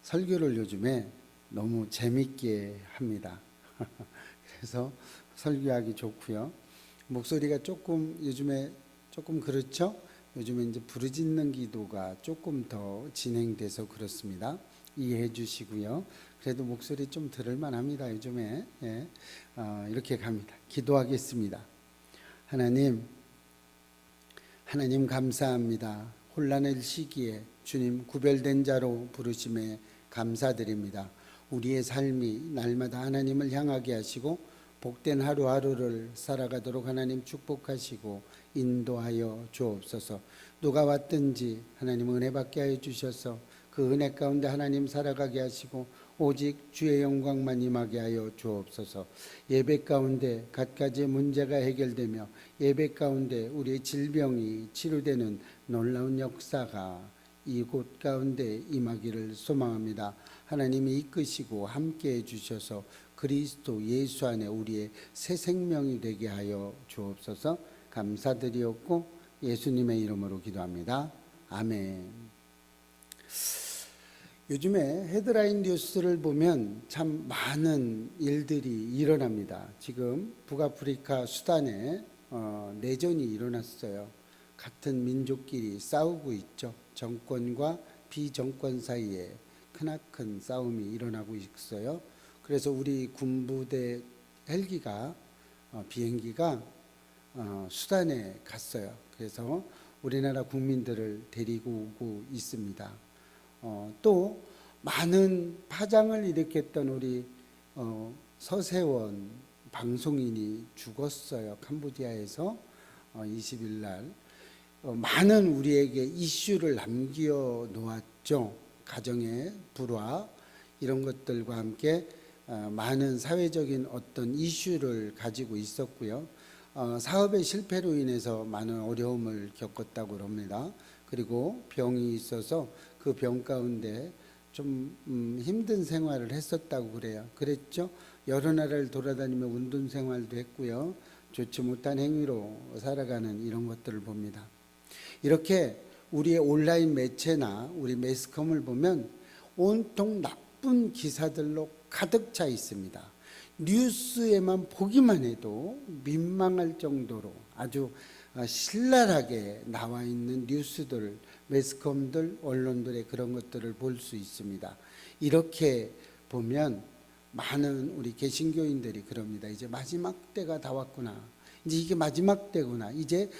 설교를 요즘에 너무 재밌게 합니다. 그래서 설교하기 좋고요. 목소리가 조금 요즘에 조금 그렇죠? 요즘에 이제 부르짖는 기도가 조금 더 진행돼서 그렇습니다. 이해해 주시고요. 그래도 목소리 좀 들을만 합니다. 요즘에. 예. 이렇게 갑니다. 기도하겠습니다. 하나님 감사합니다. 혼란의 시기에 주님 구별된 자로 부르심에 감사드립니다. 우리의 삶이 날마다 하나님을 향하게 하시고 복된 하루하루를 살아가도록 하나님 축복하시고 인도하여 주옵소서. 누가 왔든지 하나님 은혜 받게 하여 주셔서 그 은혜 가운데 하나님 살아가게 하시고 오직 주의 영광만 임하게 하여 주옵소서. 예배 가운데 갖가지 문제가 해결되며 예배 가운데 우리의 질병이 치료되는 놀라운 역사가 이곳 가운데 임하기를 소망합니다. 하나님이 이끄시고 함께해 주셔서 그리스도 예수 안에 우리의 새 생명이 되게 하여 주옵소서. 감사드리옵고 예수님의 이름으로 기도합니다. 아멘. 요즘에 헤드라인 뉴스를 보면 참 많은 일들이 일어납니다. 지금 북아프리카 수단에 내전이 일어났어요. 같은 민족끼리 싸우고 있죠. 정권과 비정권 사이에 크나큰 싸움이 일어나고 있어요. 그래서 우리 군부대 헬기가 비행기가 수단에 갔어요. 그래서 우리나라 국민들을 데리고 오고 있습니다. 또 많은 파장을 일으켰던 우리 서세원 방송인이 죽었어요. 캄보디아에서 20일 날 많은 우리에게 이슈를 남겨 놓았죠. 가정의 불화 이런 것들과 함께 많은 사회적인 어떤 이슈를 가지고 있었고요. 사업의 실패로 인해서 많은 어려움을 겪었다고 합니다. 그리고 병이 있어서 그 병 가운데 좀 힘든 생활을 했었다고 그랬죠. 여러 나라를 돌아다니며 운동 생활도 했고요. 좋지 못한 행위로 살아가는 이런 것들을 봅니다. 이렇게 우리의 온라인 매체나 우리 매스컴을 보면 온통 나쁜 기사들로 가득 차 있습니다. 뉴스에만 보기만 해도 민망할 정도로 아주 신랄하게 나와 있는 뉴스들, 매스컴들, 언론들의 그런 것들을 볼 수 있습니다. 이렇게 보면 많은 우리 개신교인들이 그럽니다. 이제 마지막 때가 다 왔구나. 이제 이게 마지막 때구나. 이제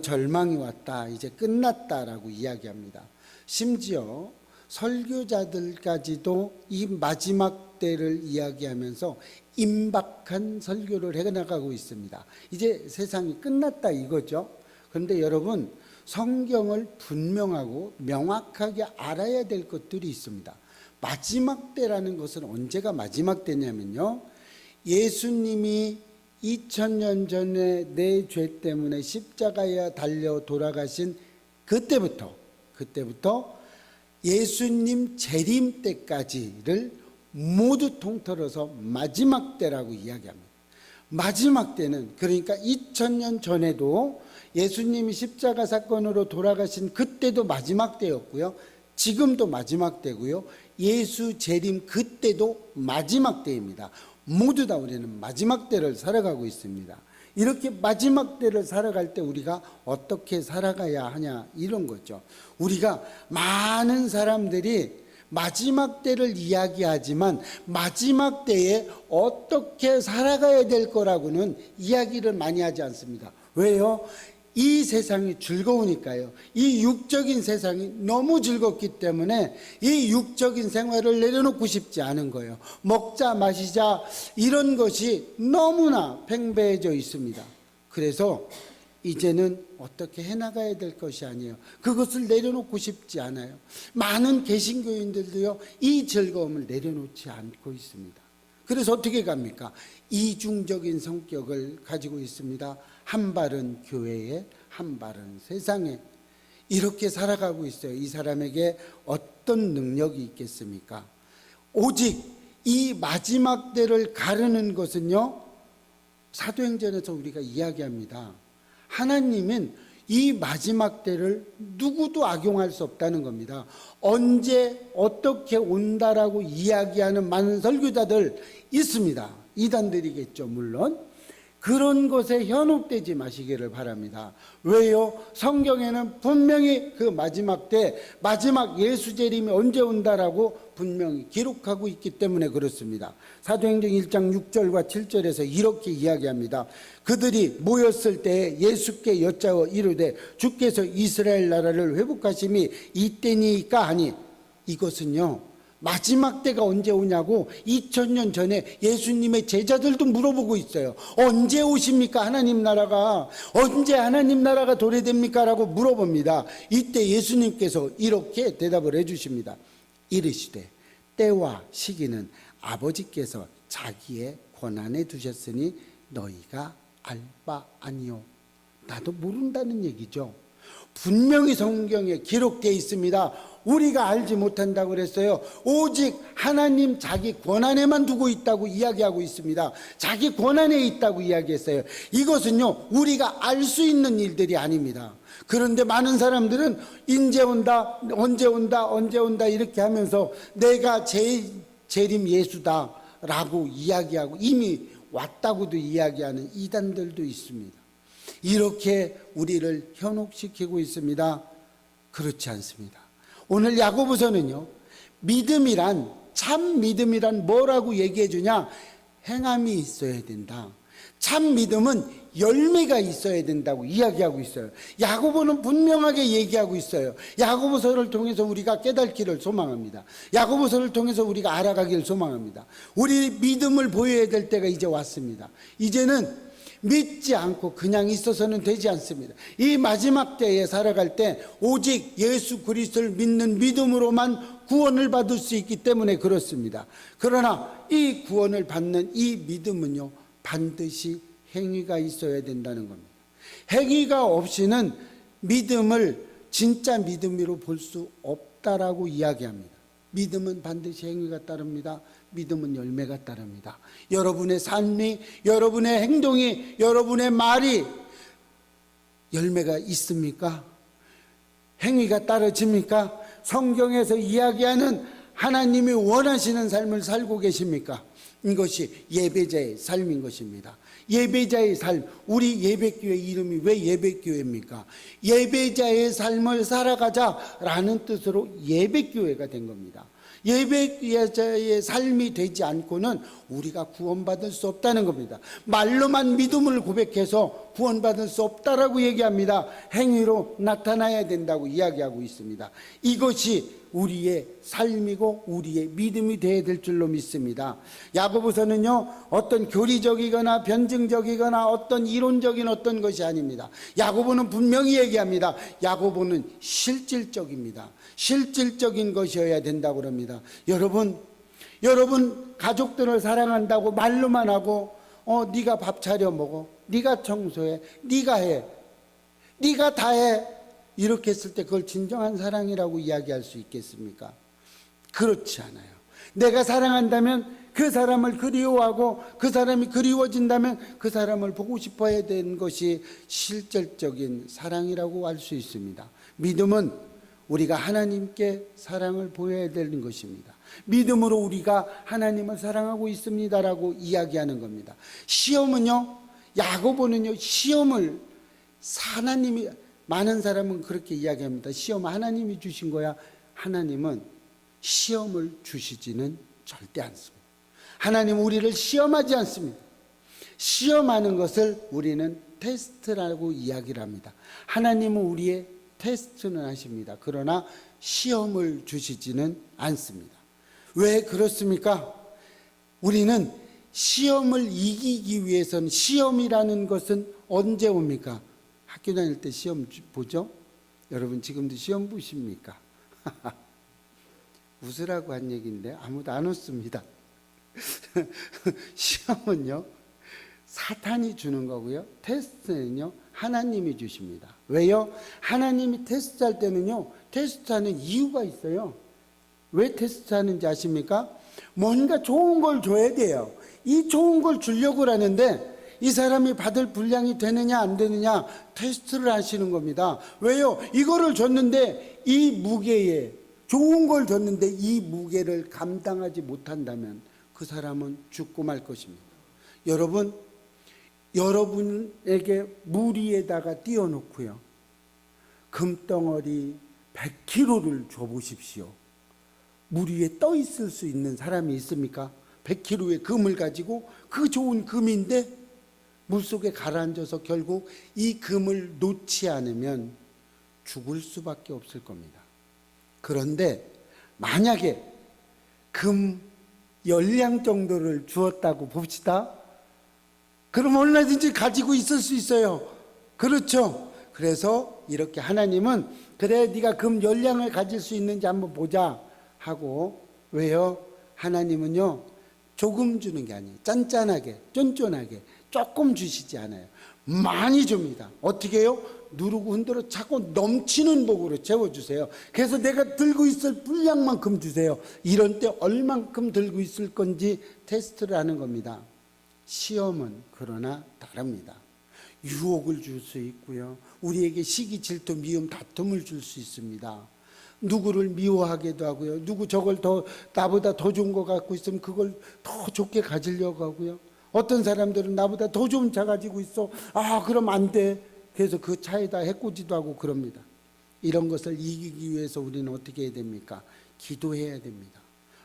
절망이 왔다. 이제 끝났다라고 이야기합니다. 심지어 설교자들까지도 이 마지막 때를 이야기하면서 임박한 설교를 해나가고 있습니다. 이제 세상이 끝났다 이거죠. 그런데 여러분, 성경을 분명하고 명확하게 알아야 될 것들이 있습니다. 마지막 때라는 것은 언제가 마지막 때냐면요, 예수님이 2000년 전에 내 죄 때문에 십자가에 달려 돌아가신 그때부터 예수님 재림 때까지를 모두 통틀어서 마지막 때라고 이야기합니다. 마지막 때는 그러니까 2000년 전에도 예수님이 십자가 사건으로 돌아가신 그때도 마지막 때였고요. 지금도 마지막 때고요. 예수 재림 그때도 마지막 때입니다. 모두 다 우리는 마지막 때를 살아가고 있습니다. 이렇게 마지막 때를 살아갈 때 우리가 어떻게 살아가야 하냐 이런 거죠. 우리가 많은 사람들이 마지막 때를 이야기하지만 마지막 때에 어떻게 살아가야 될 거라고는 이야기를 많이 하지 않습니다. 왜요? 이 세상이 즐거우니까요. 이 육적인 세상이 너무 즐겁기 때문에 이 육적인 생활을 내려놓고 싶지 않은 거예요. 먹자 마시자 이런 것이 너무나 팽배해져 있습니다. 그래서 이제는 어떻게 해나가야 될 것이 아니에요. 그것을 내려놓고 싶지 않아요. 많은 개신교인들도요, 이 즐거움을 내려놓지 않고 있습니다. 그래서 어떻게 갑니까? 이중적인 성격을 가지고 있습니다. 한 발은 교회에, 한 발은 세상에. 이렇게 살아가고 있어요. 이 사람에게 어떤 능력이 있겠습니까? 오직 이 마지막 때를 가르는 것은요, 사도행전에서 우리가 이야기합니다. 하나님은 이 마지막 때를 누구도 악용할 수 없다는 겁니다. 언제 어떻게 온다라고 이야기하는 많은 설교자들 있습니다. 이단들이겠죠, 물론. 그런 것에 현혹되지 마시기를 바랍니다. 왜요? 성경에는 분명히 그 마지막 때, 마지막 예수 재림이 언제 온다라고 분명히 기록하고 있기 때문에 그렇습니다. 사도행전 1장 6절과 7절에서 이렇게 이야기합니다. 그들이 모였을 때 예수께 여짜어 이르되 주께서 이스라엘 나라를 회복하심이 이때니까 하니, 이것은요, 마지막 때가 언제 오냐고 2000년 전에 예수님의 제자들도 물어보고 있어요. 언제 오십니까? 하나님 나라가. 언제 하나님 나라가 도래됩니까? 라고 물어봅니다. 이때 예수님께서 이렇게 대답을 해주십니다. 이르시되 때와 시기는 아버지께서 자기의 권한에 두셨으니 너희가 알 바 아니요. 나도 모른다는 얘기죠. 분명히 성경에 기록되어 있습니다. 우리가 알지 못한다고 그랬어요. 오직 하나님 자기 권한에만 두고 있다고 이야기하고 있습니다. 자기 권한에 있다고 이야기했어요. 이것은요, 우리가 알 수 있는 일들이 아닙니다. 그런데 많은 사람들은 인제 온다, 언제 온다, 언제 온다 이렇게 하면서 내가 재림 예수다라고 이야기하고 이미 왔다고도 이야기하는 이단들도 있습니다. 이렇게 우리를 현혹시키고 있습니다. 그렇지 않습니다. 오늘 야고보서는요, 믿음이란, 참 믿음이란 뭐라고 얘기해 주냐? 행함이 있어야 된다. 참 믿음은 열매가 있어야 된다고 이야기하고 있어요. 야고보는 분명하게 얘기하고 있어요. 야고보서를 통해서 우리가 깨닫기를 소망합니다. 야고보서를 통해서 우리가 알아가기를 소망합니다. 우리 믿음을 보여야 될 때가 이제 왔습니다. 이제는 믿지 않고 그냥 있어서는 되지 않습니다. 이 마지막 때에 살아갈 때 오직 예수 그리스도를 믿는 믿음으로만 구원을 받을 수 있기 때문에 그렇습니다. 그러나 이 구원을 받는 이 믿음은요, 반드시 행위가 있어야 된다는 겁니다. 행위가 없이는 믿음을 진짜 믿음으로 볼 수 없다라고 이야기합니다. 믿음은 반드시 행위가 따릅니다. 믿음은 열매가 따릅니다. 여러분의 삶이, 여러분의 행동이, 여러분의 말이 열매가 있습니까? 행위가 따라집니까? 성경에서 이야기하는 하나님이 원하시는 삶을 살고 계십니까? 이것이 예배자의 삶인 것입니다. 예배자의 삶, 우리 예배교회 이름이 왜 예배교회입니까? 예배자의 삶을 살아가자라는 뜻으로 예배교회가 된 겁니다. 예배자의 삶이 되지 않고는 우리가 구원받을 수 없다는 겁니다. 말로만 믿음을 고백해서 구원받을 수 없다라고 얘기합니다. 행위로 나타나야 된다고 이야기하고 있습니다. 이것이 우리의 삶이고 우리의 믿음이 되어야 될 줄로 믿습니다. 야고보서는요, 어떤 교리적이거나 변증적이거나 어떤 이론적인 어떤 것이 아닙니다. 야고보는 분명히 얘기합니다. 야고보는 실질적입니다. 실질적인 것이어야 된다고 합니다. 여러분 가족들을 사랑한다고 말로만 하고 네가 밥 차려 먹어, 네가 청소해, 네가 해, 네가 다 해, 이렇게 했을 때 그걸 진정한 사랑이라고 이야기할 수 있겠습니까? 그렇지 않아요. 내가 사랑한다면 그 사람을 그리워하고 그 사람이 그리워진다면 그 사람을 보고 싶어야 되는 것이 실질적인 사랑이라고 할 수 있습니다. 믿음은 우리가 하나님께 사랑을 보여야 되는 것입니다. 믿음으로 우리가 하나님을 사랑하고 있습니다라고 이야기하는 겁니다. 시험은요, 야고보는요, 시험을 하나님이, 많은 사람은 그렇게 이야기합니다. 시험 하나님이 주신 거야. 하나님은 시험을 주시지는 절대 않습니다. 하나님은 우리를 시험하지 않습니다. 시험하는 것을 우리는 테스트라고 이야기를 합니다. 하나님은 우리의 테스트는 하십니다. 그러나 시험을 주시지는 않습니다. 왜 그렇습니까? 우리는 시험을 이기기 위해서는, 시험이라는 것은 언제 옵니까? 학교 다닐 때 시험 보죠? 여러분 지금도 시험 보십니까? 웃으라고 한 얘기인데 아무도 안 웃습니다. 시험은요, 사탄이 주는 거고요, 테스트는요, 하나님이 주십니다. 왜요? 하나님이 테스트할 때는요, 테스트하는 이유가 있어요. 왜 테스트하는지 아십니까? 뭔가 좋은 걸 줘야 돼요. 이 좋은 걸 주려고 하는데 이 사람이 받을 분량이 되느냐 안 되느냐 테스트를 하시는 겁니다. 왜요? 이거를 줬는데 이 무게에, 좋은 걸 줬는데 이 무게를 감당하지 못한다면 그 사람은 죽고 말 것입니다. 여러분에게 물 위에다가 띄워놓고요, 금덩어리 100kg를 줘보십시오. 물 위에 떠 있을 수 있는 사람이 있습니까? 100kg의 금을 가지고, 그 좋은 금인데 물속에 가라앉아서 결국 이 금을 놓지 않으면 죽을 수밖에 없을 겁니다. 그런데 만약에 금 열량 정도를 주었다고 봅시다. 그럼 얼마든지 가지고 있을 수 있어요. 그렇죠? 그래서 이렇게 하나님은, 그래 네가 금 열량을 가질 수 있는지 한번 보자 하고, 왜요? 하나님은요, 조금 주는 게 아니에요. 짠짠하게, 쫀쫀하게 조금 주시지 않아요. 많이 줍니다. 어떻게 해요? 누르고 흔들어 자꾸 넘치는 복으로 채워주세요. 그래서 내가 들고 있을 분량만큼 주세요. 이런 때 얼만큼 들고 있을 건지 테스트를 하는 겁니다. 시험은 그러나 다릅니다. 유혹을 줄 수 있고요, 우리에게 시기, 질투, 미움, 다툼을 줄 수 있습니다. 누구를 미워하게도 하고요, 누구 저걸 더 나보다 더 좋은 거 갖고 있으면 그걸 더 좋게 가지려고 하고요, 어떤 사람들은 나보다 더 좋은 차 가지고 있어, 그럼 안 돼. 그래서 그 차에다 해코지도 하고 그럽니다. 이런 것을 이기기 위해서 우리는 어떻게 해야 됩니까? 기도해야 됩니다.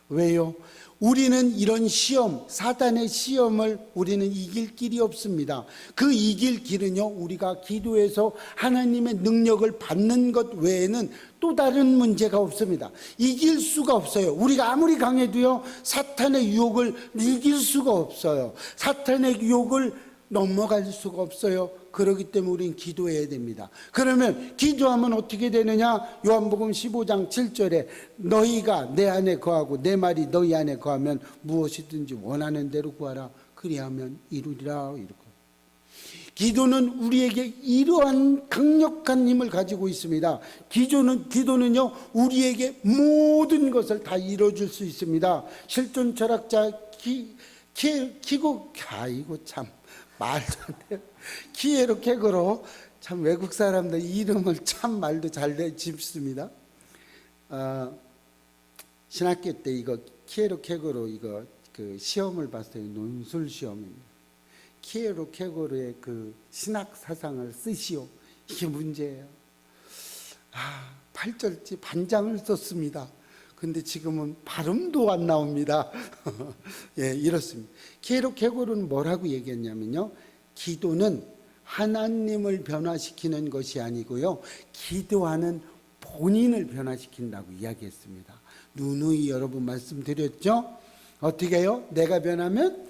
왜요? 우리는 이런 시험, 사단의 시험을 우리는 이길 길이 없습니다. 그 이길 길은요, 우리가 기도해서 하나님의 능력을 받는 것 외에는 또 다른 문제가 없습니다. 이길 수가 없어요. 우리가 아무리 강해도요, 사탄의 유혹을 이길 수가 없어요. 사탄의 유혹을 넘어갈 수가 없어요. 그렇기 때문에 우리는 기도해야 됩니다. 그러면 기도하면 어떻게 되느냐? 요한복음 15장 7절에 너희가 내 안에 거하고 내 말이 너희 안에 거하면 무엇이든지 원하는 대로 구하라. 그리하면 이루리라. 이렇게. 기도는 우리에게 이러한 강력한 힘을 가지고 있습니다. 기도는요, 우리에게 모든 것을 다 이뤄줄 수 있습니다. 실존 철학자 말도 안 돼요. 키에로 케고로, 참 외국 사람들 이름을 참 말도 잘 짓습니다. 신학교 때 이거 키에로 케고로 이거 그 시험을 봤어요. 논술 시험입니다. 키에로 케고로의 그 신학 사상을 쓰시오. 이게 문제예요. 8절지 반장을 썼습니다. 근데 지금은 발음도 안 나옵니다. 예, 이렇습니다. 키에로 케고르는 뭐라고 얘기했냐면요, 기도는 하나님을 변화시키는 것이 아니고요, 기도하는 본인을 변화시킨다고 이야기했습니다. 누누이 여러분 말씀드렸죠? 어떻게 해요? 내가 변하면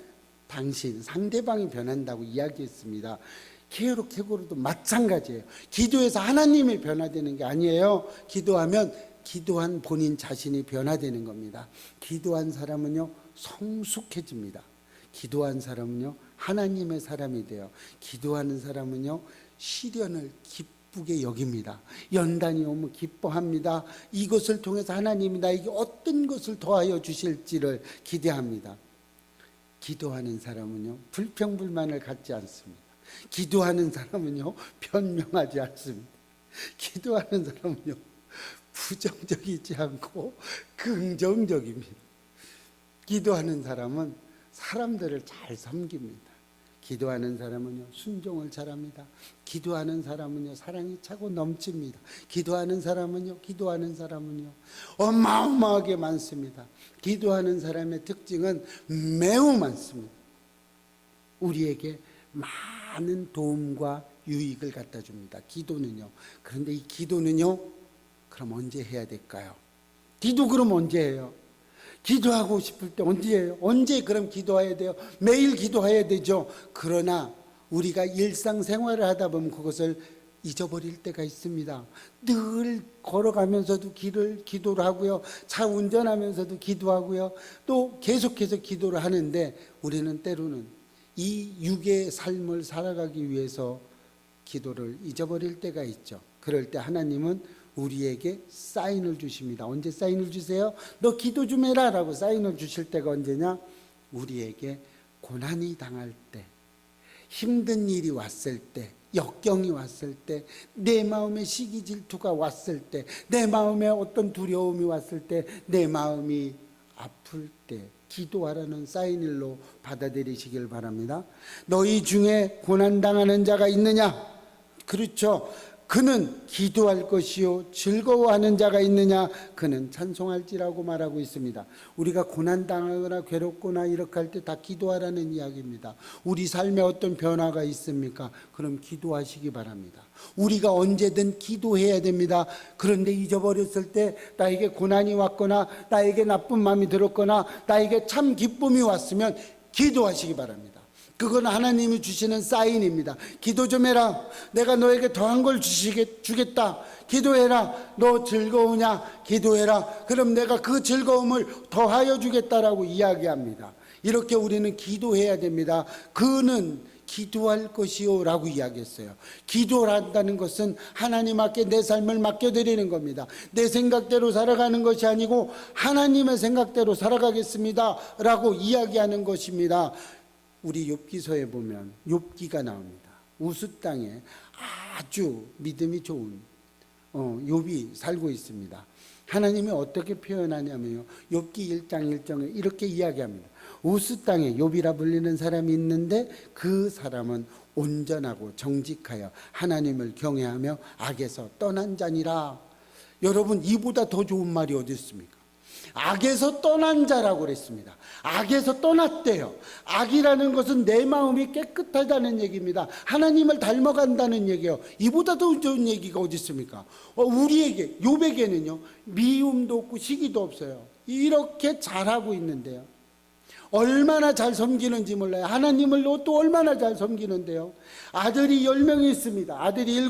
당신, 상대방이 변한다고 이야기했습니다. 키에로 케고르도 마찬가지예요. 기도해서 하나님이 변화되는 게 아니에요. 기도한 본인 자신이 변화되는 겁니다. 기도한 사람은요, 성숙해집니다. 기도한 사람은요, 하나님의 사람이 돼요. 기도하는 사람은요, 시련을 기쁘게 여깁니다. 연단이 오면 기뻐합니다. 이것을 통해서 하나님이 나에게 어떤 것을 더하여 주실지를 기대합니다. 기도하는 사람은요, 불평불만을 갖지 않습니다. 기도하는 사람은요, 변명하지 않습니다. 기도하는 사람은요, 부정적이지 않고 긍정적입니다. 기도하는 사람은 사람들을 잘 섬깁니다. 기도하는 사람은요, 순종을 잘합니다. 기도하는 사람은요, 사랑이 차고 넘칩니다. 기도하는 사람은요, 어마어마하게 많습니다. 기도하는 사람의 특징은 매우 많습니다. 우리에게 많은 도움과 유익을 갖다 줍니다. 기도는요. 그런데 이 기도는요, 그럼 언제 해야 될까요? 기도 그럼 언제 해요? 기도하고 싶을 때 언제 해요? 언제 그럼 기도해야 돼요? 매일 기도해야 되죠. 그러나 우리가 일상생활을 하다 보면 그것을 잊어버릴 때가 있습니다. 늘 걸어가면서도 기도를 하고요, 차 운전하면서도 기도하고요, 또 계속해서 기도를 하는데 우리는 때로는 이 육의 삶을 살아가기 위해서 기도를 잊어버릴 때가 있죠. 그럴 때 하나님은 우리에게 사인을 주십니다. 언제 사인을 주세요? 너 기도 좀 해라 라고 사인을 주실 때가 언제냐? 우리에게 고난이 당할 때, 힘든 일이 왔을 때, 역경이 왔을 때, 내 마음에 시기 질투가 왔을 때, 내 마음에 어떤 두려움이 왔을 때, 내 마음이 아플 때 기도하라는 사인일로 받아들이시길 바랍니다. 너희 중에 고난당하는 자가 있느냐? 그렇죠. 그는 기도할 것이요 즐거워하는 자가 있느냐? 그는 찬송할지라고 말하고 있습니다. 우리가 고난당하거나 괴롭거나 이렇게 할 때 다 기도하라는 이야기입니다. 우리 삶에 어떤 변화가 있습니까? 그럼 기도하시기 바랍니다. 우리가 언제든 기도해야 됩니다. 그런데 잊어버렸을 때 나에게 고난이 왔거나 나에게 나쁜 마음이 들었거나 나에게 참 기쁨이 왔으면 기도하시기 바랍니다. 그건 하나님이 주시는 사인입니다. 기도 좀 해라. 내가 너에게 더한 걸 주겠다. 기도해라. 너 즐거우냐? 기도해라. 그럼 내가 그 즐거움을 더하여 주겠다라고 이야기합니다. 이렇게 우리는 기도해야 됩니다. 그는 기도할 것이요 라고 이야기했어요. 기도를 한다는 것은 하나님 앞에 내 삶을 맡겨드리는 겁니다. 내 생각대로 살아가는 것이 아니고 하나님의 생각대로 살아가겠습니다 라고 이야기하는 것입니다. 우리 욥기서에 보면 욥기가 나옵니다. 우스 땅에 아주 믿음이 좋은 욥이 살고 있습니다. 하나님이 어떻게 표현하냐면요, 욥기 1장 1절에 이렇게 이야기합니다. 우스 땅에 욥이라 불리는 사람이 있는데 그 사람은 온전하고 정직하여 하나님을 경외하며 악에서 떠난 자니라. 여러분, 이보다 더 좋은 말이 어디 있습니까? 악에서 떠난 자라고 그랬습니다. 악에서 떠났대요. 악이라는 것은 내 마음이 깨끗하다는 얘기입니다. 하나님을 닮아간다는 얘기예요. 이보다 더 좋은 얘기가 어디 있습니까? 우리에게, 욥에게는요, 미움도 없고 시기도 없어요. 이렇게 잘하고 있는데요, 얼마나 잘 섬기는지 몰라요. 하나님을 또 얼마나 잘 섬기는데요. 아들이 10명이 있습니다. 아들이 7,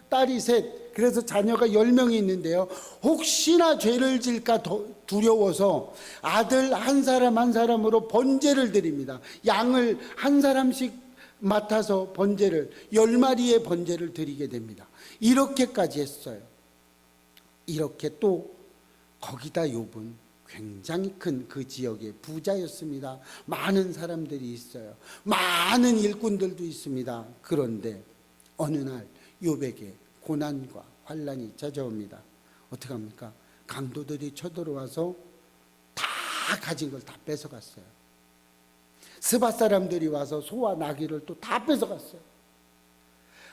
딸이 3. 그래서 자녀가 10명이 있는데요, 혹시나 죄를 질까 두려워서 아들 한 사람 한 사람으로 번제를 드립니다. 양을 한 사람씩 맡아서 번제를 10마리의 번제를 드리게 됩니다. 이렇게까지 했어요. 이렇게 또 거기다 욥은 굉장히 큰 그 지역의 부자였습니다. 많은 사람들이 있어요. 많은 일꾼들도 있습니다. 그런데 어느 날 욥에게 고난과 환난이 찾아옵니다. 어떻게 합니까? 강도들이 쳐들어와서 다 가진 걸 다 뺏어갔어요. 스바 사람들이 와서 소와 나귀를 또 다 뺏어갔어요.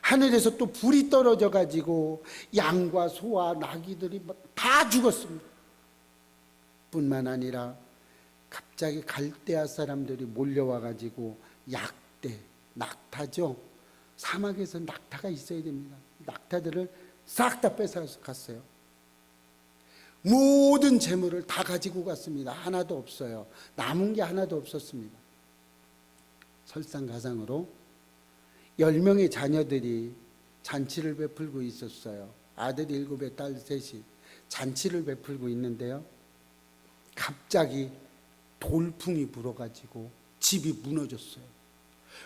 하늘에서 또 불이 떨어져 가지고 양과 소와 나귀들이 다 죽었습니다. 뿐만 아니라 갑자기 갈대아 사람들이 몰려와 가지고 약대, 낙타죠. 사막에서 낙타가 있어야 됩니다. 낙타들을 싹 다 뺏어서 갔어요. 모든 재물을 다 가지고 갔습니다. 하나도 없어요. 남은 게 하나도 없었습니다. 설상가상으로 10명의 자녀들이 잔치를 베풀고 있었어요. 아들 7에 딸 3이 잔치를 베풀고 있는데요, 갑자기 돌풍이 불어가지고 집이 무너졌어요.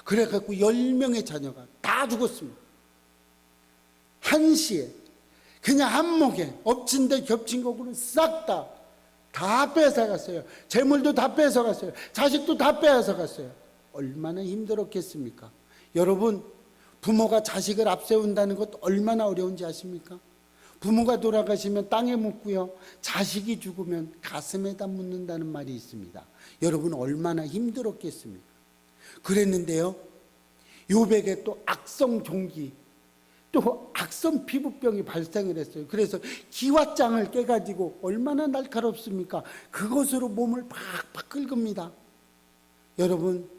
그래갖고 10명의 자녀가 다 죽었습니다. 한시에 그냥 한목에 엎친 데 겹친 거고는 싹 다 뺏어갔어요. 재물도 다 뺏어갔어요. 자식도 다 빼앗아갔어요. 얼마나 힘들었겠습니까? 여러분, 부모가 자식을 앞세운다는 것 얼마나 어려운지 아십니까? 부모가 돌아가시면 땅에 묻고요, 자식이 죽으면 가슴에다 묻는다는 말이 있습니다. 여러분, 얼마나 힘들었겠습니까? 그랬는데요, 욥에게 또 악성 종기, 또 악성 피부병이 발생을 했어요. 그래서 기왓장을 깨가지고 얼마나 날카롭습니까? 그것으로 몸을 팍팍 긁습니다. 여러분,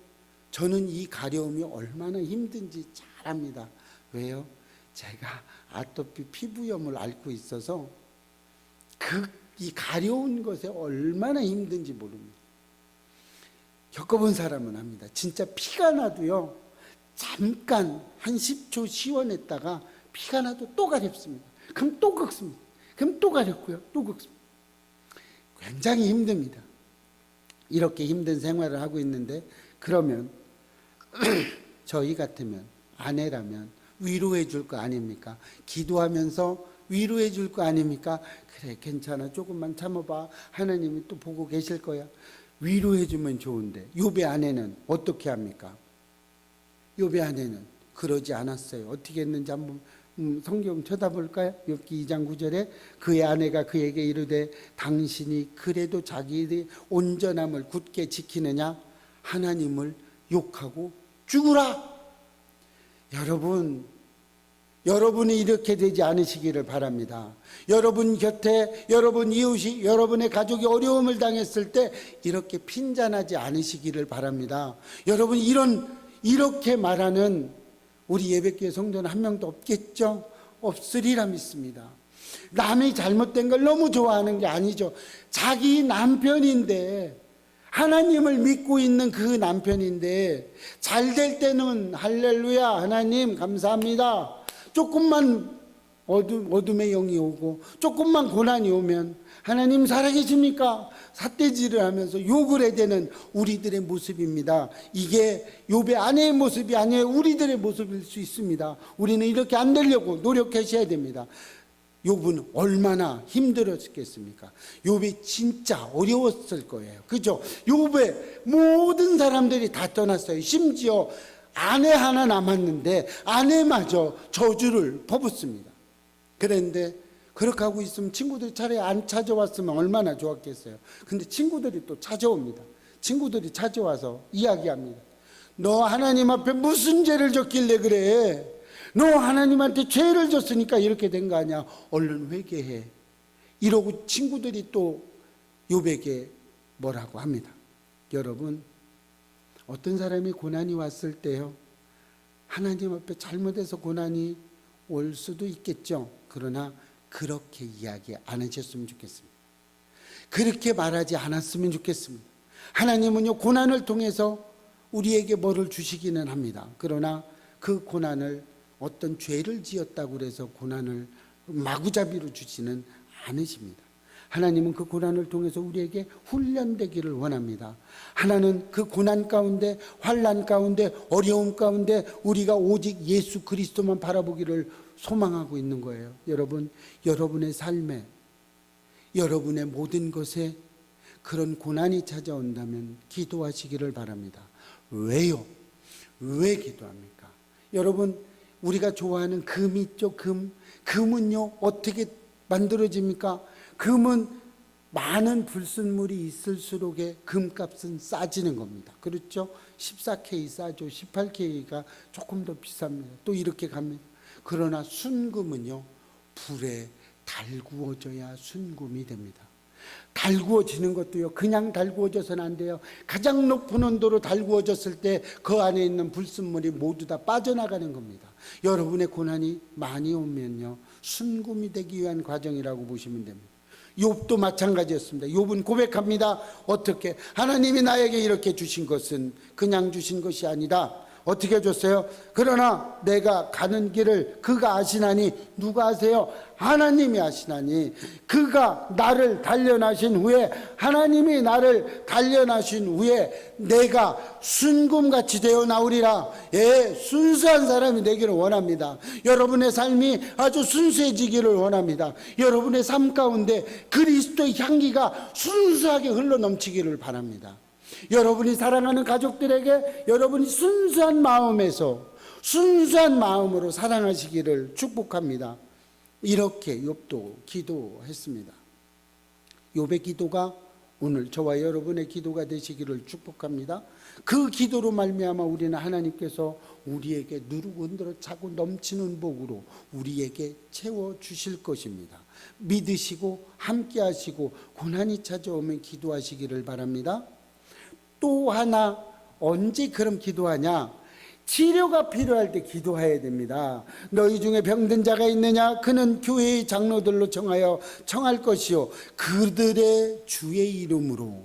저는 이 가려움이 얼마나 힘든지 잘 압니다. 왜요? 제가 아토피 피부염을 앓고 있어서 이 가려운 것에 얼마나 힘든지 모릅니다. 겪어본 사람은 압니다. 진짜 피가 나도요, 잠깐 한 10초 시원했다가 피가 나도 또 가렵습니다. 그럼 또 긁습니다. 그럼 또 가렵고요, 또 긁습니다. 굉장히 힘듭니다. 이렇게 힘든 생활을 하고 있는데, 그러면 저희 같으면, 아내라면 위로해 줄 거 아닙니까? 기도하면서 위로해 줄 거 아닙니까? 그래, 괜찮아, 조금만 참아봐, 하나님이 또 보고 계실 거야. 위로해 주면 좋은데 욥의 아내는 어떻게 합니까? 욥의 아내는 그러지 않았어요. 어떻게 했는지 한번 성경 쳐다볼까요? 욥기 2장 9절에 그의 아내가 그에게 이르되 당신이 그래도 자기의 온전함을 굳게 지키느냐? 하나님을 욕하고 죽으라. 여러분이 이렇게 되지 않으시기를 바랍니다. 여러분 곁에 여러분 이웃이 여러분의 가족이 어려움을 당했을 때 이렇게 핀잔하지 않으시기를 바랍니다. 여러분 이렇게 말하는 우리 예배교회 성도는 한 명도 없겠죠? 없으리라 믿습니다. 남이 잘못된 걸 너무 좋아하는 게 아니죠. 자기 남편인데, 하나님을 믿고 있는 그 남편인데 잘 될 때는 할렐루야 하나님 감사합니다. 조금만 어둠의 영이 오고 조금만 고난이 오면 하나님 살아계십니까? 삿대질을 하면서 욕을 해대는 우리들의 모습입니다. 이게 욥의 아내의 모습이 아니에요. 우리들의 모습일 수 있습니다. 우리는 이렇게 안 되려고 노력하셔야 됩니다. 욥은 얼마나 힘들었겠습니까? 욥이 진짜 어려웠을 거예요. 그죠? 욥의 모든 사람들이 다 떠났어요. 심지어 아내 하나 남았는데 아내마저 저주를 퍼붓습니다. 그런데 그렇게 하고 있으면 친구들이 차라리 안 찾아왔으면 얼마나 좋았겠어요. 근데 친구들이 또 찾아옵니다. 친구들이 찾아와서 이야기합니다. 너 하나님 앞에 무슨 죄를 졌길래 그래? 너 하나님한테 죄를 졌으니까 이렇게 된 거 아니야? 얼른 회개해. 이러고 친구들이 또 욥에게 뭐라고 합니다. 여러분, 어떤 사람이 고난이 왔을 때요, 하나님 앞에 잘못해서 고난이 올 수도 있겠죠. 그러나 그렇게 이야기 안 하셨으면 좋겠습니다. 그렇게 말하지 않았으면 좋겠습니다. 하나님은요, 고난을 통해서 우리에게 뭐를 주시기는 합니다. 그러나 그 고난을 어떤 죄를 지었다고 해서 고난을 마구잡이로 주지는 않으십니다. 하나님은 그 고난을 통해서 우리에게 훈련되기를 원합니다. 하나는 그 고난 가운데, 환난 가운데, 어려움 가운데 우리가 오직 예수 그리스도만 바라보기를 소망하고 있는 거예요. 여러분, 여러분의 삶에, 여러분의 모든 것에 그런 고난이 찾아온다면 기도하시기를 바랍니다. 왜요? 왜 기도합니까? 여러분, 우리가 좋아하는 금 있죠? 금은요 어떻게 만들어집니까? 금은 많은 불순물이 있을수록에 금값은 싸지는 겁니다. 그렇죠? 14K 싸죠. 18K가 조금 더 비쌉니다. 또 이렇게 갑니다. 그러나 순금은요, 불에 달구어져야 순금이 됩니다. 달구어지는 것도요, 그냥 달구어져서는 안 돼요. 가장 높은 온도로 달구어졌을 때 그 안에 있는 불순물이 모두 다 빠져나가는 겁니다. 여러분의 고난이 많이 오면요, 순금이 되기 위한 과정이라고 보시면 됩니다. 욥도 마찬가지였습니다. 욥은 고백합니다. 어떻게? 하나님이 나에게 이렇게 주신 것은 그냥 주신 것이 아니다. 어떻게 줬어요? 그러나 내가 가는 길을 그가 아시나니. 누가 아세요? 하나님이 아시나니. 그가 나를 단련하신 후에, 하나님이 나를 단련하신 후에 내가 순금같이 되어 나오리라. 예, 순수한 사람이 되기를 원합니다. 여러분의 삶이 아주 순수해지기를 원합니다. 여러분의 삶 가운데 그리스도의 향기가 순수하게 흘러넘치기를 바랍니다. 여러분이 사랑하는 가족들에게 여러분이 순수한 마음에서 순수한 마음으로 사랑하시기를 축복합니다. 이렇게 욥도 기도했습니다. 욥의 기도가 오늘 저와 여러분의 기도가 되시기를 축복합니다. 그 기도로 말미암아 우리는 하나님께서 우리에게 누르고 흔들어 차고 넘치는 복으로 우리에게 채워주실 것입니다. 믿으시고 함께 하시고 고난이 찾아오면 기도하시기를 바랍니다. 또 하나, 언제 그럼 기도하냐? 치료가 필요할 때 기도해야 됩니다. 너희 중에 병든 자가 있느냐? 그는 교회의 장로들로 청할 것이요, 그들은 주의 이름으로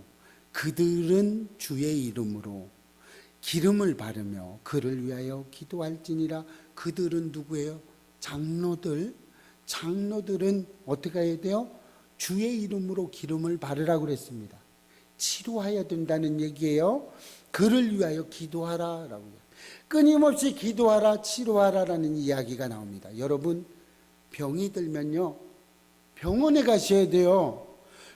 기름을 바르며 그를 위하여 기도할지니라. 그들은 누구예요? 장로들은 어떻게 해야 돼요? 주의 이름으로 기름을 바르라고 그랬습니다. 치료해야 된다는 얘기예요. 그를 위하여 기도하라라고. 끊임없이 기도하라, 치료하라라는 이야기가 나옵니다. 여러분, 병이 들면요, 병원에 가셔야 돼요.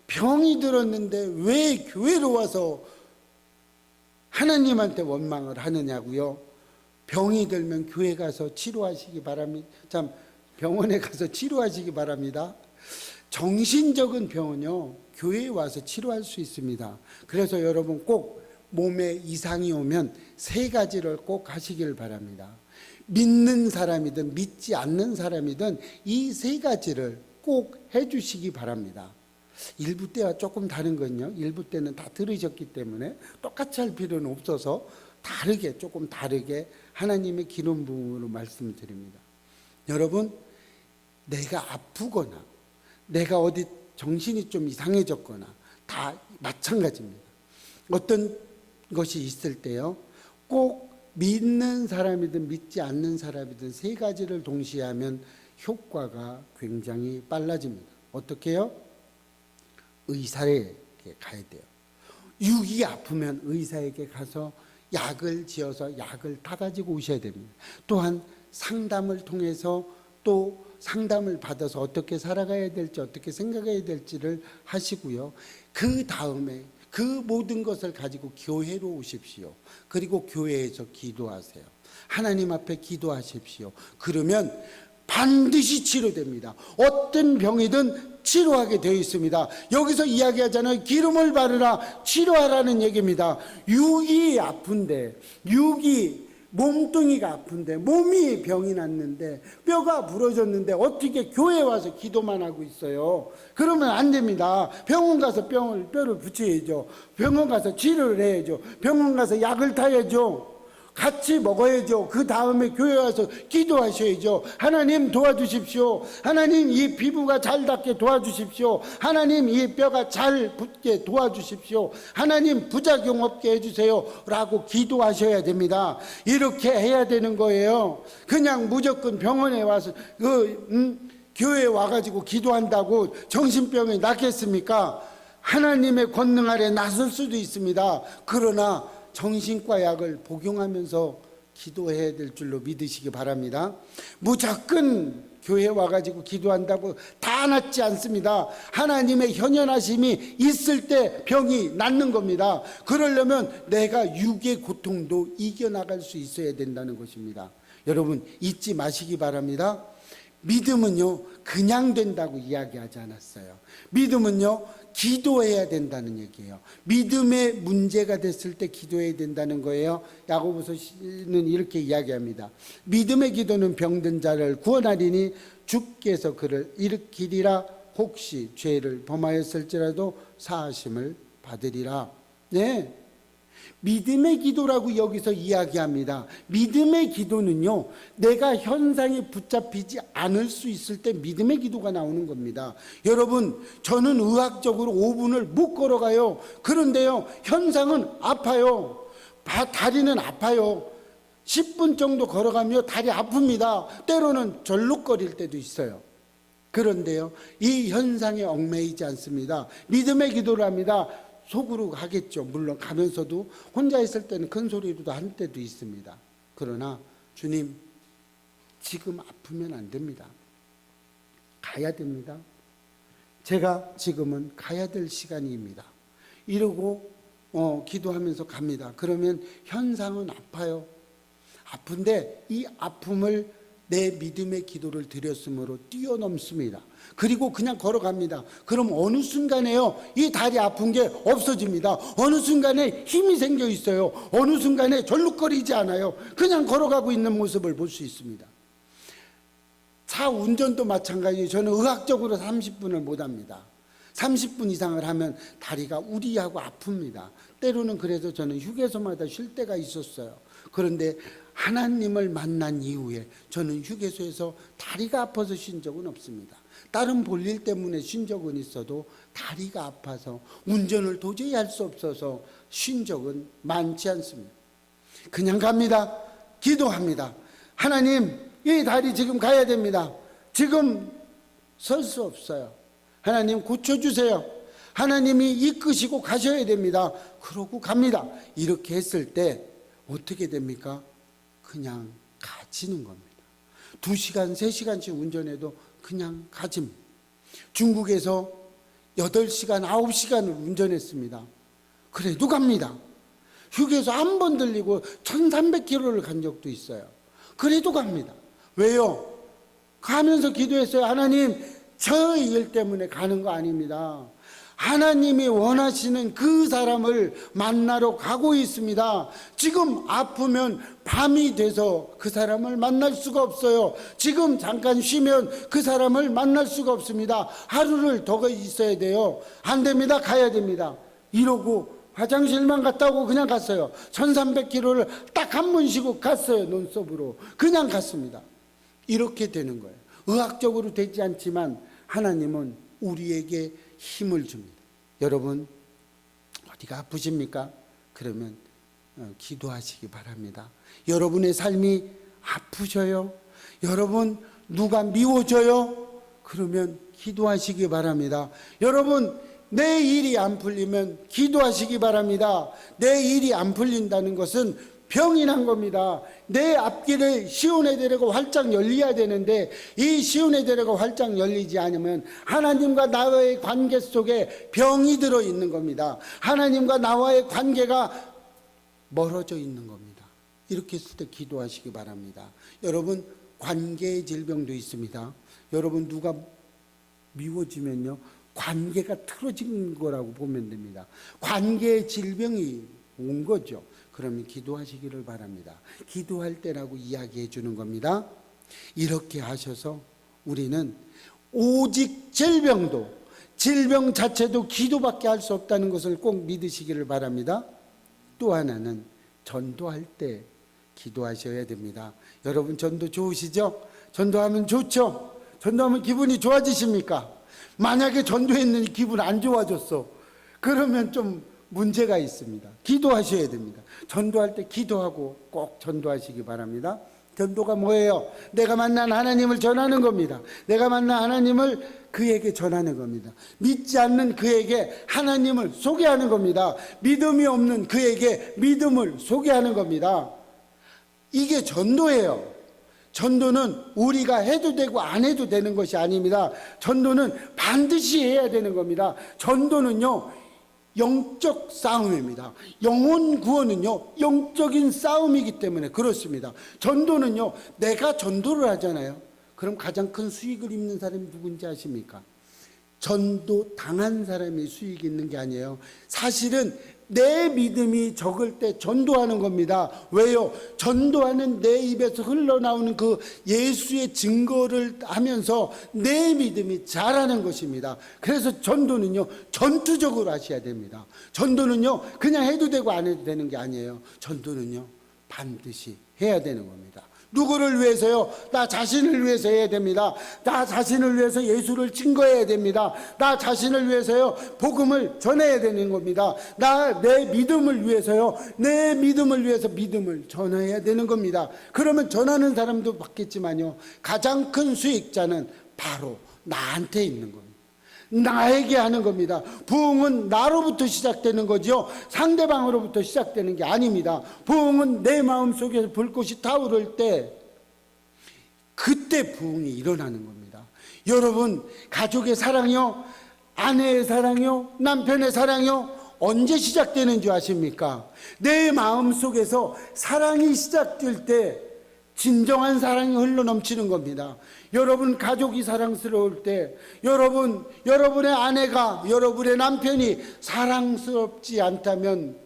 병이 들었는데 왜 교회로 와서 하나님한테 원망을 하느냐고요? 병이 들면 교회 가서 치료하시기 바랍니다. 참, 병원에 가서 치료하시기 바랍니다. 정신적인 병은요, 교회에 와서 치료할 수 있습니다. 그래서 여러분 꼭 몸에 이상이 오면 세 가지를 꼭 하시길 바랍니다. 믿는 사람이든 믿지 않는 사람이든 이 세 가지를 꼭 해주시기 바랍니다. 일부 때와 조금 다른 건요, 일부 때는 다 들으셨기 때문에 똑같이 할 필요는 없어서 조금 다르게 하나님의 기름 부음으로 말씀드립니다. 여러분, 내가 아프거나 내가 어디 정신이 좀 이상해졌거나 다 마찬가지입니다. 어떤 것이 있을 때요, 꼭 믿는 사람이든 믿지 않는 사람이든 세 가지를 동시에 하면 효과가 굉장히 빨라집니다. 어떻게 해요? 의사에게 가야 돼요. 육이 아프면 의사에게 가서 약을 지어서 약을 타가지고 오셔야 됩니다. 또한 상담을 통해서 또 상담을 받아서 어떻게 살아가야 될지 어떻게 생각해야 될지를 하시고요. 그 다음에 그 모든 것을 가지고 교회로 오십시오. 그리고 교회에서 기도하세요. 하나님 앞에 기도하십시오. 그러면 반드시 치료됩니다. 어떤 병이든 치료하게 되어 있습니다. 여기서 이야기하잖아요. 기름을 바르라, 치료하라는 얘기입니다. 육이 아픈데, 몸뚱이가 아픈데, 몸이 병이 났는데, 뼈가 부러졌는데 어떻게 교회에 와서 기도만 하고 있어요? 그러면 안 됩니다. 병원 가서 뼈를 붙여야죠. 병원 가서 치료를 해야죠. 병원 가서 약을 타야죠. 같이 먹어야죠. 그 다음에 교회 와서 기도하셔야죠. 하나님 도와주십시오. 하나님 이 피부가 잘 닿게 도와주십시오. 하나님 이 뼈가 잘 붙게 도와주십시오. 하나님 부작용 없게 해주세요 라고 기도하셔야 됩니다. 이렇게 해야 되는 거예요. 그냥 무조건 병원에 와서 교회에 와가지고 기도한다고 정신병이 낫겠습니까? 하나님의 권능 아래 나설 수도 있습니다. 그러나 정신과 약을 복용하면서 기도해야 될 줄로 믿으시기 바랍니다. 무조건 교회에 와가지고 기도한다고 다 낫지 않습니다. 하나님의 현현하심이 있을 때 병이 낫는 겁니다. 그러려면 내가 육의 고통도 이겨나갈 수 있어야 된다는 것입니다. 여러분 잊지 마시기 바랍니다. 믿음은요 그냥 된다고 이야기하지 않았어요. 믿음은요 기도해야 된다는 얘기예요. 믿음의 문제가 됐을 때 기도해야 된다는 거예요. 야고보서는 이렇게 이야기합니다. 믿음의 기도는 병든 자를 구원하리니 주께서 그를 일으키리라. 혹시 죄를 범하였을지라도 사하심을 받으리라. 네, 믿음의 기도라고 여기서 이야기합니다. 믿음의 기도는요, 내가 현상에 붙잡히지 않을 수 있을 때 믿음의 기도가 나오는 겁니다. 여러분, 저는 의학적으로 5분을 못 걸어가요. 그런데요, 현상은 아파요. 다리는 아파요. 10분 정도 걸어가며 다리 아픕니다. 때로는 절룩거릴 때도 있어요. 그런데요, 이 현상에 얽매이지 않습니다. 믿음의 기도를 합니다. 속으로 하겠죠. 물론 가면서도 혼자 있을 때는 큰 소리로도 한 때도 있습니다. 그러나 주님, 지금 아프면 안 됩니다. 가야 됩니다. 제가 지금은 가야 될 시간입니다. 이러고 기도하면서 갑니다. 그러면 현상은 아파요. 아픈데 이 아픔을 내 믿음의 기도를 드렸으므로 뛰어넘습니다. 그리고 그냥 걸어갑니다. 그럼 어느 순간에요, 이 다리 아픈 게 없어집니다. 어느 순간에 힘이 생겨 있어요. 어느 순간에 절룩거리지 않아요. 그냥 걸어가고 있는 모습을 볼 수 있습니다. 차 운전도 마찬가지예요. 저는 의학적으로 30분을 못 합니다. 30분 이상을 하면 다리가 우리하고 아픕니다. 때로는 그래서 저는 휴게소마다 쉴 때가 있었어요. 그런데 하나님을 만난 이후에 저는 휴게소에서 다리가 아파서 쉰 적은 없습니다. 다른 볼일 때문에 쉰 적은 있어도 다리가 아파서 운전을 도저히 할 수 없어서 쉰 적은 많지 않습니다. 그냥 갑니다. 기도합니다. 하나님, 이 다리 지금 가야 됩니다. 지금 설 수 없어요. 하나님 고쳐주세요. 하나님이 이끄시고 가셔야 됩니다. 그러고 갑니다. 이렇게 했을 때 어떻게 됩니까? 그냥 가지는 겁니다. 2시간, 3시간씩 운전해도 그냥 가집니다. 중국에서 8시간, 9시간을 운전했습니다. 그래도 갑니다. 휴게소 한 번 들리고 1300km를 간 적도 있어요. 그래도 갑니다. 왜요? 가면서 기도했어요. 하나님, 저 일 때문에 가는 거 아닙니다. 하나님이 원하시는 그 사람을 만나러 가고 있습니다. 지금 아프면 밤이 돼서 그 사람을 만날 수가 없어요. 지금 잠깐 쉬면 그 사람을 만날 수가 없습니다. 하루를 더 있어야 돼요. 안 됩니다. 가야 됩니다. 이러고 화장실만 갔다 오고 그냥 갔어요. 1300km를 딱 한 번 쉬고 갔어요. 논스톱으로 그냥 갔습니다. 이렇게 되는 거예요. 의학적으로 되지 않지만 하나님은 우리에게 힘을 줍니다. 여러분, 어디가 아프십니까? 그러면 기도하시기 바랍니다. 여러분의 삶이 아프셔요? 여러분, 누가 미워져요? 그러면 기도하시기 바랍니다. 여러분, 내 일이 안 풀리면 기도하시기 바랍니다. 내 일이 안 풀린다는 것은 병이 난 겁니다. 내 앞길을 시온의 대로가 활짝 열려야 되는데 이 시온의 대로가 활짝 열리지 않으면 하나님과 나와의 관계 속에 병이 들어 있는 겁니다. 하나님과 나와의 관계가 멀어져 있는 겁니다. 이렇게 했을 때 기도하시기 바랍니다. 여러분, 관계의 질병도 있습니다. 여러분, 누가 미워지면요, 관계가 틀어진 거라고 보면 됩니다. 관계의 질병이 온 거죠. 그러면 기도하시기를 바랍니다. 기도할 때라고 이야기해 주는 겁니다. 이렇게 하셔서 우리는 오직 질병 자체도 기도밖에 할 수 없다는 것을 꼭 믿으시기를 바랍니다. 또 하나는 전도할 때 기도하셔야 됩니다. 여러분, 전도 좋으시죠? 전도하면 좋죠? 전도하면 기분이 좋아지십니까? 만약에 전도했는데 기분 안 좋아졌어, 그러면 좀 문제가 있습니다. 기도하셔야 됩니다. 전도할 때 기도하고 꼭 전도하시기 바랍니다. 전도가 뭐예요? 내가 만난 하나님을 전하는 겁니다. 내가 만난 하나님을 그에게 전하는 겁니다. 믿지 않는 그에게 하나님을 소개하는 겁니다. 믿음이 없는 그에게 믿음을 소개하는 겁니다. 이게 전도예요. 전도는 우리가 해도 되고 안 해도 되는 것이 아닙니다. 전도는 반드시 해야 되는 겁니다. 전도는요, 영적 싸움입니다. 영혼 구원은요, 영적인 싸움이기 때문에 그렇습니다. 전도는요, 내가 전도를 하잖아요. 그럼 가장 큰 수익을 입는 사람이 누군지 아십니까? 전도 당한 사람이 수익이 있는 게 아니에요. 사실은 내 믿음이 적을 때 전도하는 겁니다. 왜요? 전도하는 내 입에서 흘러나오는 그 예수의 증거를 하면서 내 믿음이 자라는 것입니다. 그래서 전도는요, 전투적으로 하셔야 됩니다. 전도는요, 그냥 해도 되고 안 해도 되는 게 아니에요. 전도는요, 반드시 해야 되는 겁니다. 누구를 위해서요? 나 자신을 위해서 해야 됩니다. 나 자신을 위해서 예수를 증거해야 됩니다. 나 자신을 위해서요, 복음을 전해야 되는 겁니다. 내 믿음을 위해서요, 내 믿음을 위해서 믿음을 전해야 되는 겁니다. 그러면 전하는 사람도 받겠지만요, 가장 큰 수익자는 바로 나한테 있는 겁니다. 나에게 하는 겁니다. 부흥은 나로부터 시작되는 거죠. 상대방으로부터 시작되는 게 아닙니다. 부흥은 내 마음속에서 불꽃이 타오를 때, 그때 부흥이 일어나는 겁니다. 여러분, 가족의 사랑이요, 아내의 사랑이요, 남편의 사랑이요, 언제 시작되는 줄 아십니까? 내 마음속에서 사랑이 시작될 때 진정한 사랑이 흘러넘치는 겁니다. 여러분 가족이 사랑스러울 때, 여러분의 아내가, 여러분의 남편이 사랑스럽지 않다면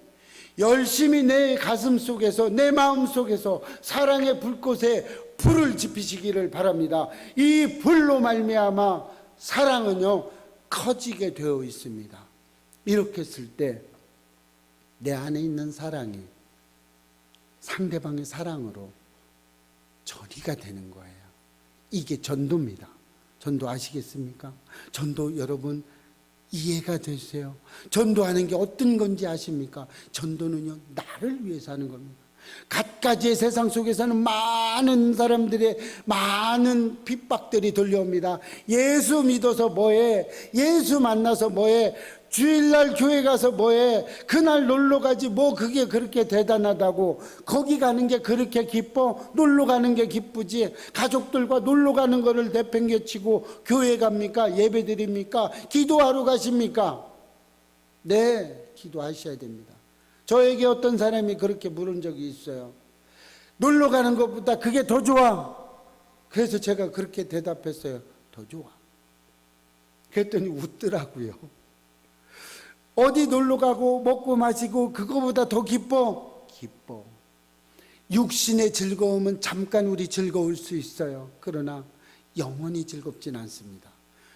열심히 내 가슴 속에서, 내 마음 속에서 사랑의 불꽃에 불을 지피시기를 바랍니다. 이 불로 말미암아 사랑은요, 커지게 되어 있습니다. 이렇게 했을 때 내 안에 있는 사랑이 상대방의 사랑으로 전이가 되는 거예요. 이게 전도입니다. 전도 아시겠습니까? 전도 여러분 이해가 되세요? 전도하는 게 어떤 건지 아십니까? 전도는요, 나를 위해서 하는 겁니다. 갖가지의 세상 속에서는 많은 사람들의 많은 핍박들이 들려옵니다. 예수 믿어서 뭐해? 예수 만나서 뭐해? 주일날 교회 가서 뭐해? 그날 놀러 가지 뭐 그게 그렇게 대단하다고? 거기 가는 게 그렇게 기뻐? 놀러 가는 게 기쁘지? 가족들과 놀러 가는 거를 내팽개치고 교회 갑니까? 예배 드립니까? 기도하러 가십니까? 네, 기도하셔야 됩니다. 저에게 어떤 사람이 그렇게 물은 적이 있어요. 놀러 가는 것보다 그게 더 좋아. 그래서 제가 그렇게 대답했어요. 더 좋아. 그랬더니 웃더라고요. 어디 놀러 가고 먹고 마시고 그거보다 더 기뻐? 기뻐. 육신의 즐거움은 잠깐 우리 즐거울 수 있어요. 그러나 영원히 즐겁진 않습니다.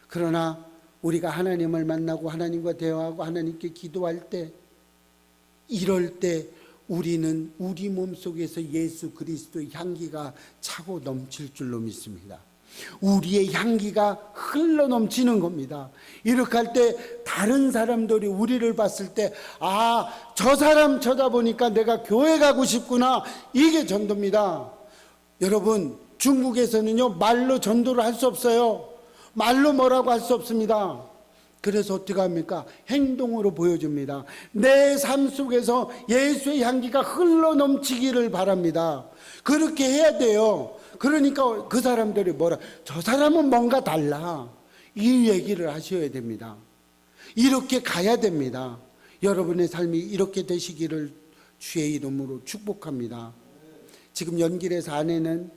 그러나 우리가 하나님을 만나고 하나님과 대화하고 하나님께 기도할 때, 이럴 때 우리는 우리 몸속에서 예수 그리스도의 향기가 차고 넘칠 줄로 믿습니다. 우리의 향기가 흘러 넘치는 겁니다. 이렇게 할 때 다른 사람들이 우리를 봤을 때, 아, 저 사람 쳐다보니까 내가 교회 가고 싶구나. 이게 전도입니다. 여러분, 중국에서는요, 말로 전도를 할 수 없어요. 말로 뭐라고 할 수 없습니다. 그래서 어떻게 합니까? 행동으로 보여줍니다. 내 삶 속에서 예수의 향기가 흘러 넘치기를 바랍니다. 그렇게 해야 돼요. 그러니까 그 사람들이 뭐라, 저 사람은 뭔가 달라, 이 얘기를 하셔야 됩니다. 이렇게 가야 됩니다. 여러분의 삶이 이렇게 되시기를 주의 이름으로 축복합니다. 지금 연길에서 아내는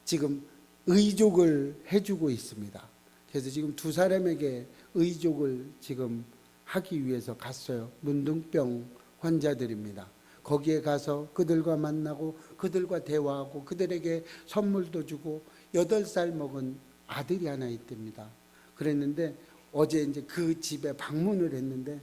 지금 의족을 해주고 있습니다. 그래서 지금 두 사람에게 의족을 지금 하기 위해서 갔어요. 문둥병 환자들입니다. 거기에 가서 그들과 만나고 그들과 대화하고 그들에게 선물도 주고 8살 먹은 아들이 하나 있답니다. 그랬는데 어제 이제 그 집에 방문을 했는데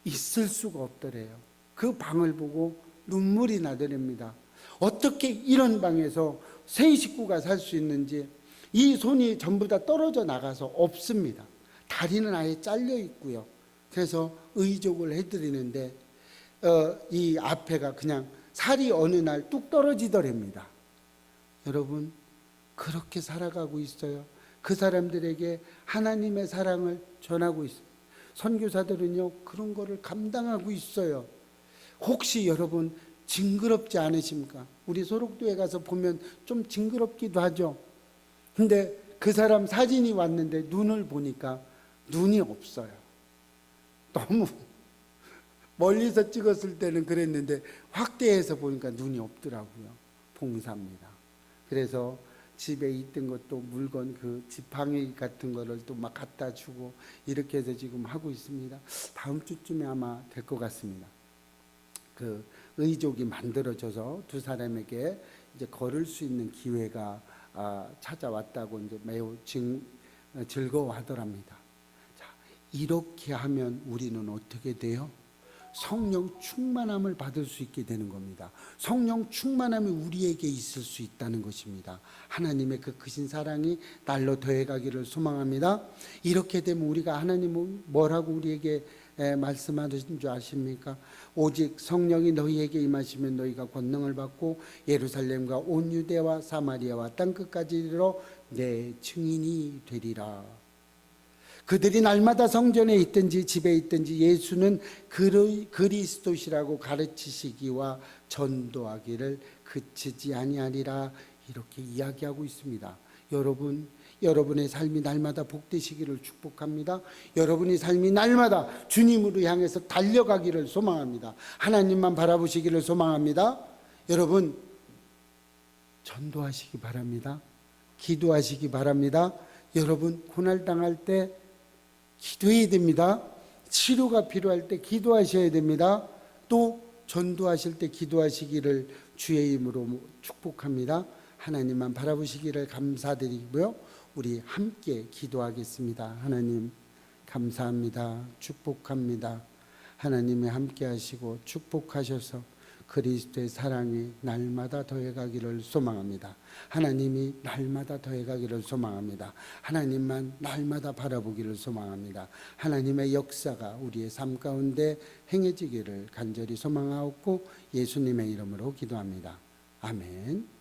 있을 수가 없더래요. 그 방을 보고 눈물이 나더랍니다. 어떻게 이런 방에서 세 식구가 살 수 있는지. 이 손이 전부 다 떨어져 나가서 없습니다. 다리는 아예 잘려 있고요. 그래서 의족을 해드리는데 이 앞에가 그냥 살이 어느 날 뚝 떨어지더랍니다. 여러분, 그렇게 살아가고 있어요. 그 사람들에게 하나님의 사랑을 전하고 있어요. 선교사들은요, 그런 거를 감당하고 있어요. 혹시 여러분 징그럽지 않으십니까? 우리 소록도에 가서 보면 좀 징그럽기도 하죠. 근데 그 사람 사진이 왔는데 눈을 보니까 눈이 없어요. 너무 멀리서 찍었을 때는 그랬는데 확대해서 보니까 눈이 없더라고요. 봉사입니다. 그래서 집에 있던 것도 물건, 그 지팡이 같은 거를 또 막 갖다 주고 이렇게 해서 지금 하고 있습니다. 다음 주쯤에 아마 될 것 같습니다. 그 의족이 만들어져서 두 사람에게 이제 걸을 수 있는 기회가 찾아왔다고 이제 매우 즐거워하더랍니다. 자, 이렇게 하면 우리는 어떻게 돼요? 성령 충만함을 받을 수 있게 되는 겁니다. 성령 충만함이 우리에게 있을 수 있다는 것입니다. 하나님의 그 크신 사랑이 날로 더해가기를 소망합니다. 이렇게 되면 우리가 하나님은 뭐라고 우리에게 말씀하신 줄 아십니까? 오직 성령이 너희에게 임하시면 너희가 권능을 받고 예루살렘과 온 유대와 사마리아와 땅끝까지 이르러 내 증인이 되리라. 그들이 날마다 성전에 있든지 집에 있든지 예수는 그리스도시라고 가르치시기와 전도하기를 그치지 아니하리라. 이렇게 이야기하고 있습니다. 여러분의 삶이 날마다 복되시기를 축복합니다. 여러분의 삶이 날마다 주님으로 향해서 달려가기를 소망합니다. 하나님만 바라보시기를 소망합니다. 여러분, 전도하시기 바랍니다. 기도하시기 바랍니다. 여러분, 고난당할 때 기도해야 됩니다. 치료가 필요할 때 기도하셔야 됩니다. 또 전도하실 때 기도하시기를 주의 이름으로 축복합니다. 하나님만 바라보시기를 감사드리고요. 우리 함께 기도하겠습니다. 하나님 감사합니다. 축복합니다. 하나님이 함께 하시고 축복하셔서 그리스도의 사랑이 날마다 더해가기를 소망합니다. 하나님이 날마다 더해가기를 소망합니다. 하나님만 날마다 바라보기를 소망합니다. 하나님의 역사가 우리의 삶 가운데 행해지기를 간절히 소망하옵고 예수님의 이름으로 기도합니다. 아멘.